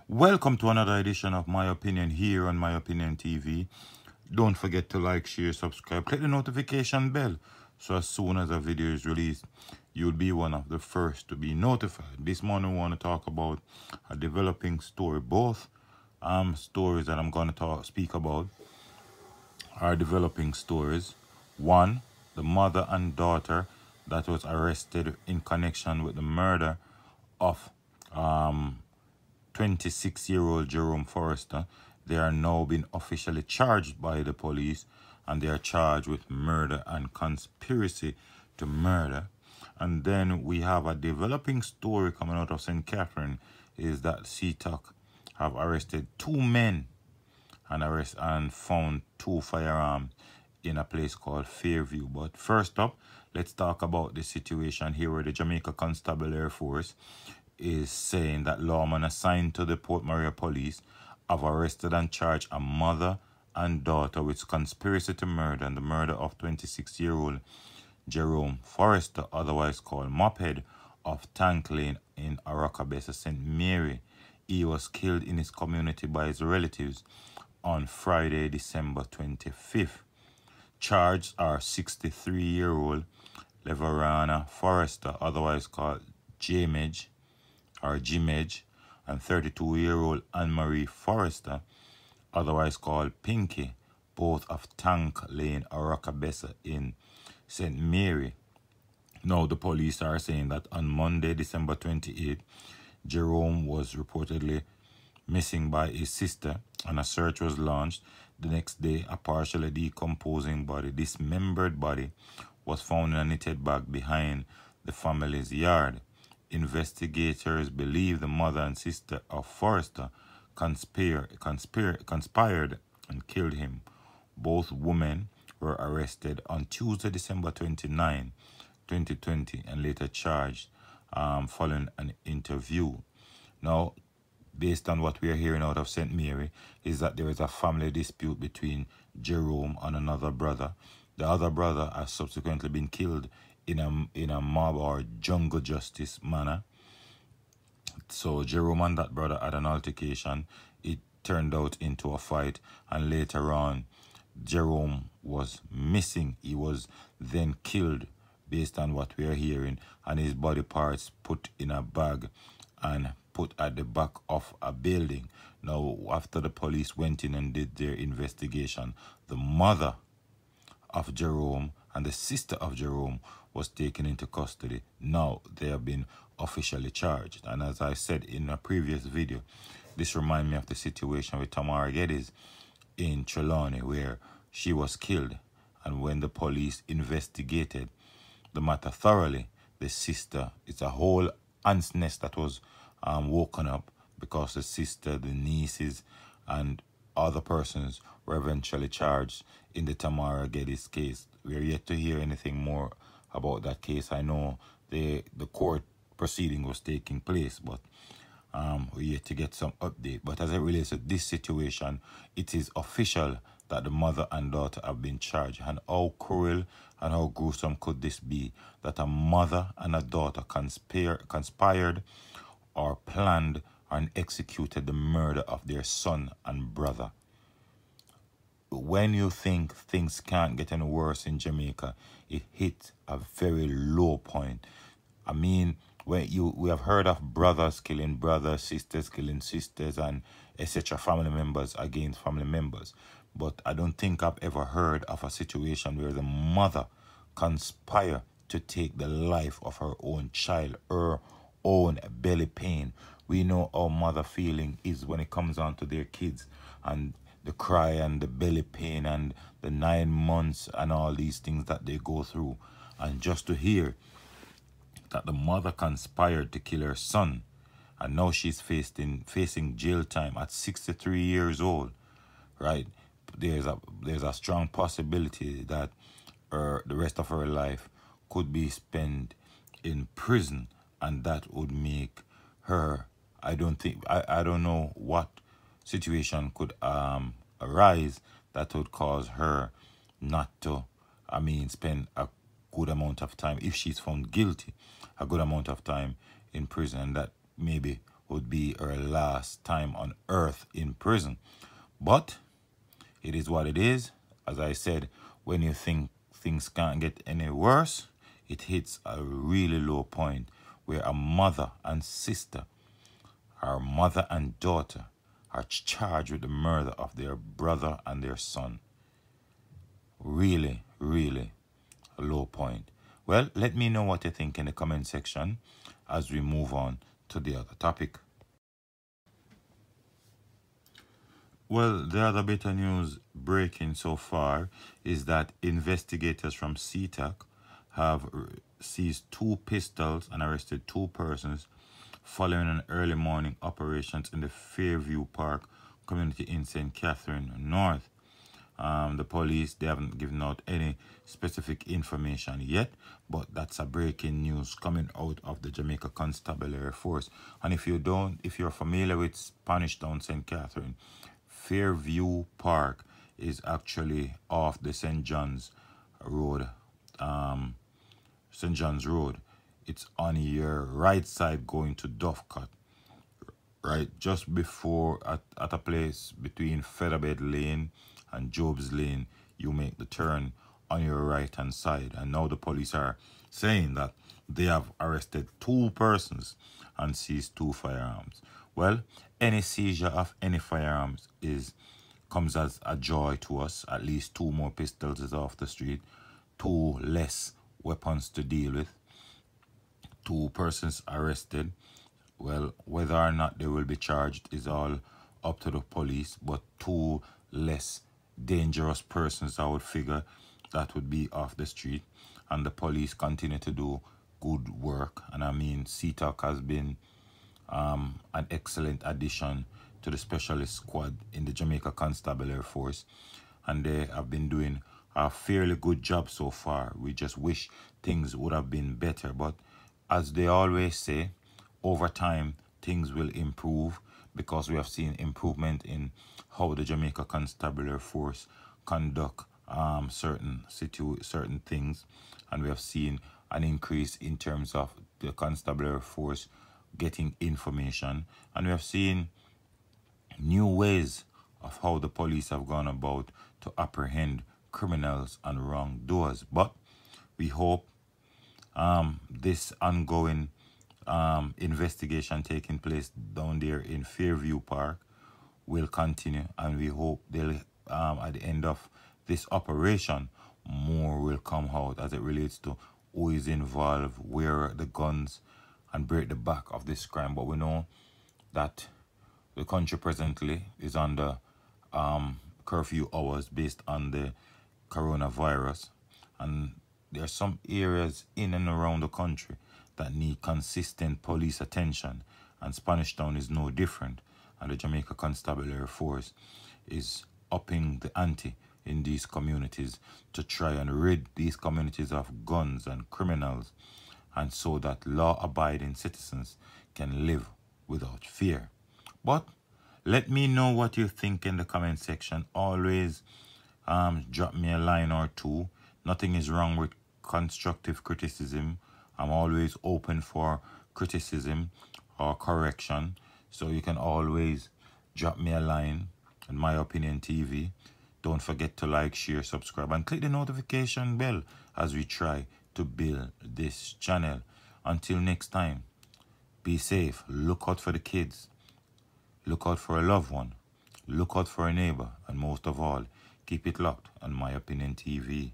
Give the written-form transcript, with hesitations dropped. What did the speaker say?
Welcome to another edition of My Opinion here on My Opinion TV. Don't forget to like, share, subscribe, click the notification bell so as soon as a video is released, you'll be one of the first to be notified. This morning we want to talk about a developing story. Both stories that I'm going to speak about are developing stories. One, the mother and daughter that was arrested in connection with the murder of 26-year-old Jerome Forrester. They are now being officially charged by the police, and they are charged with murder and conspiracy to murder. And then we have a developing story coming out of St. Catherine, is that CTOC have arrested two men and found two firearms in a place called Fairview. But first up, let's talk about the situation here where the Jamaica Constable Air Force is saying that lawmen assigned to the Port Maria police have arrested and charged a mother and daughter with conspiracy to murder and the murder of 26-year-old Jerome Forrester, otherwise called Mophead, of Tank Lane in Aracabessa, St. Mary. He was killed in his community by his relatives on Friday, December 25th. Charged are 63-year-old Leverana Forrester, otherwise called Jimage, and 32-year-old Anne-Marie Forrester, otherwise called Pinky, both of Tank Lane, Aracabessa in St. Mary. Now, the police are saying that on Monday, December 28th, Jerome was reportedly missing by his sister, and a search was launched. The next day, a partially decomposing body, dismembered body, was found in a knitted bag behind the family's yard. Investigators believe the mother and sister of Forrester conspired and killed him. Both women were arrested on Tuesday, December 29, 2020, and later charged following an interview. Now, based on what we are hearing out of St. Mary, is that there is a family dispute between Jerome and another brother. The other brother has subsequently been killed in a mob or jungle justice manner. So Jerome and that brother had an altercation. It turned out into a fight, and later on Jerome was missing. He was then killed, based on what we are hearing, and his body parts put in a bag and put at the back of a building. Now, after the police went in and did their investigation, the mother of Jerome and the sister of Jerome was taken into custody. Now they have been officially charged. And as I said in a previous video, this reminds me of the situation with Tamara Geddes in Trelawney, where she was killed, and when the police investigated the matter thoroughly, the sister, it's a whole ant's nest that was woken up, because the sister, the nieces, and other persons were eventually charged in the Tamara Geddes case. We are yet to hear anything more about that case. I know the court proceeding was taking place, but we're yet to get some update. But as it relates to this situation, it is official that the mother and daughter have been charged. And how cruel and how gruesome could this be, that a mother and a daughter conspired or planned and executed the murder of their son and brother? When you think things can't get any worse in Jamaica, it hit a very low point. I mean, we have heard of brothers killing brothers, sisters killing sisters, and etc., family members against family members. But I don't think I've ever heard of a situation where the mother conspired to take the life of her own child, her own belly pain. We know how mother feeling is when it comes on to their kids, and the cry and the belly pain and the 9 months and all these things that they go through. And just to hear that the mother conspired to kill her son, and now she's facing jail time at 63 years old, right? There's a strong possibility that the rest of her life could be spent in prison, and that would make her, I don't know what situation could arise that would cause her not to, spend a good amount of time, if she's found guilty, a good amount of time in prison, and that maybe would be her last time on earth in prison. But it is what it is. As I said, when you think things can't get any worse, it hits a really low point where a mother and sister, our mother and daughter, are charged with the murder of their brother and their son. Really, really a low point. Well, let me know what you think in the comment section as we move on to the other topic. Well, the other bit of news breaking so far is that investigators from CTAC have seized 2 pistols and arrested 2 persons following an early morning operations in the Fairview Park community in St. Catherine North. The police, they haven't given out any specific information yet, but that's a breaking news coming out of the Jamaica Constabulary Force. And if you're familiar with Spanish Town, St. Catherine, Fairview Park is actually off the St. John's Road. St. John's Road. It's on your right side going to Dovecot. Right, just before at a place between Featherbed Lane and Job's Lane, you make the turn on your right hand side. And now the police are saying that they have arrested 2 persons and seized 2 firearms. Well, any seizure of any firearms comes as a joy to us. At least 2 more pistols is off the street, 2 less weapons to deal with, 2 persons arrested. Well, whether or not they will be charged is all up to the police, but 2 less dangerous persons, I would figure, that would be off the street. And the police continue to do good work. And I mean, CTAC has been an excellent addition to the specialist squad in the Jamaica Constabulary Force. And they have been doing a fairly good job so far. We just wish things would have been better. But as they always say, over time, things will improve, because we have seen improvement in how the Jamaica Constabulary Force conduct certain things, and we have seen an increase in terms of the Constabulary Force getting information, and we have seen new ways of how the police have gone about to apprehend criminals and wrongdoers. But we hope this ongoing investigation taking place down there in Fairview Park will continue, and we hope they'll at the end of this operation, more will come out as it relates to who is involved, where are the guns, and break the back of this crime. But we know that the country presently is under curfew hours based on the coronavirus, and there are some areas in and around the country that need consistent police attention, and Spanish Town is no different. And the Jamaica Constabulary Force is upping the ante in these communities to try and rid these communities of guns and criminals, and so that law-abiding citizens can live without fear. But let me know what you think in the comment section. Always drop me a line or 2. Nothing is wrong with constructive criticism. I'm always open for criticism or correction. So you can always drop me a line on My Opinion TV. Don't forget to like, share, subscribe, and click the notification bell as we try to build this channel. Until next time, be safe. Look out for the kids. Look out for a loved one. Look out for a neighbor. And most of all, keep it locked on My Opinion TV.